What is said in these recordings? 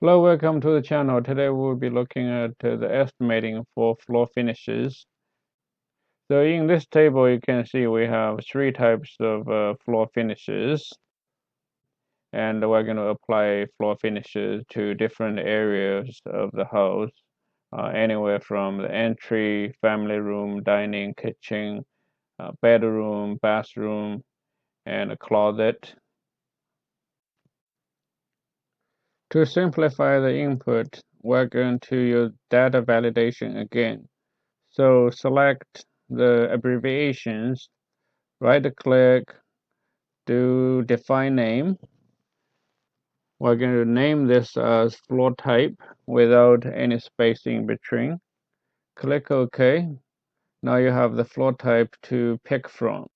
Hello, welcome to the channel. Today we'll be looking at the estimating for floor finishes. So in this table, you can see we have three types of floor finishes, and we're going to apply floor finishes to different areas of the house, anywhere from the entry, family room, dining, kitchen, bedroom, bathroom, and a closet. To simplify the input, we're going to use data validation again. So select the abbreviations, right-click, do define name. We're going to name this as floor type without any spacing between. Click OK. Now you have the floor type to pick from.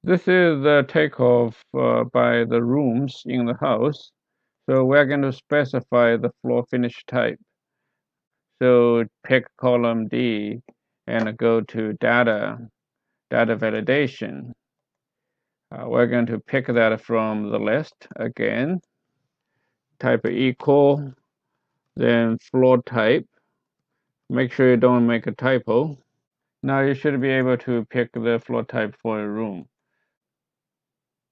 This is the takeoff by the rooms in the house. So we're going to specify the floor finish type. So pick column D and go to data validation. We're going to pick that from the list again. Type equal, then floor type. Make sure you don't make a typo. Now you should be able to pick the floor type for a room.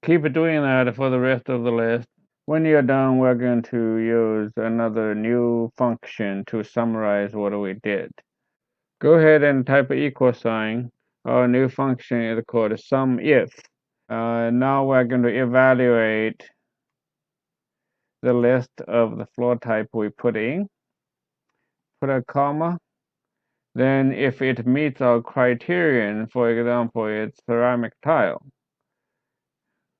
Keep doing that for the rest of the list. When you're done, we're going to use another new function to summarize what we did. Go ahead and type equal sign. Our new function is called SUMIF. Now we're going to evaluate the list of the floor type we put in. Put a comma. Then if it meets our criterion, for example, it's ceramic tile.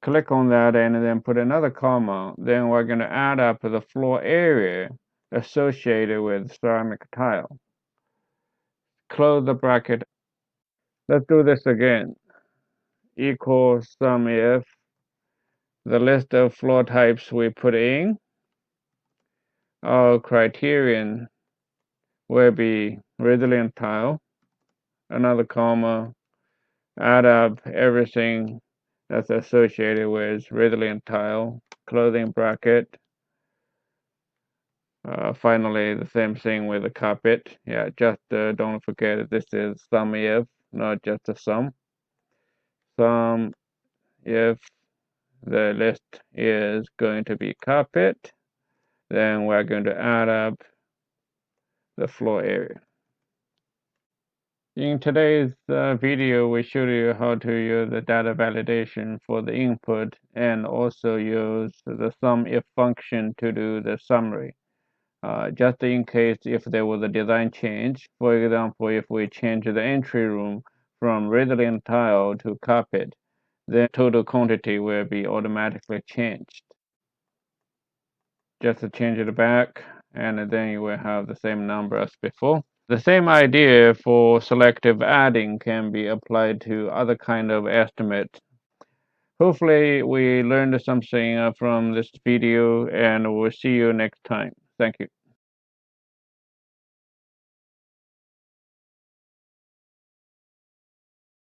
Click on that and then put another comma. Then we're going to add up the floor area associated with ceramic tile. Close the bracket. Let's do this again. Equals SUMIF. The list of floor types we put in. Our criterion will be resilient tile. Another comma. Add up everything that's associated with resilient tile, closing bracket. Finally, the same thing with the carpet. Yeah, just don't forget this is SUMIF, not just a sum. Sum if the list is going to be carpet, then we're going to add up the floor area. In today's video, we showed you how to use the data validation for the input and also use the SUMIF function to do the summary. Just in case if there was a design change, for example, if we change the entry room from resilient tile to carpet, then total quantity will be automatically changed. Just to change it back, and then you will have the same number as before. The same idea for selective adding can be applied to other kind of estimate. Hopefully we learned something from this video, and we'll see you next time. Thank you.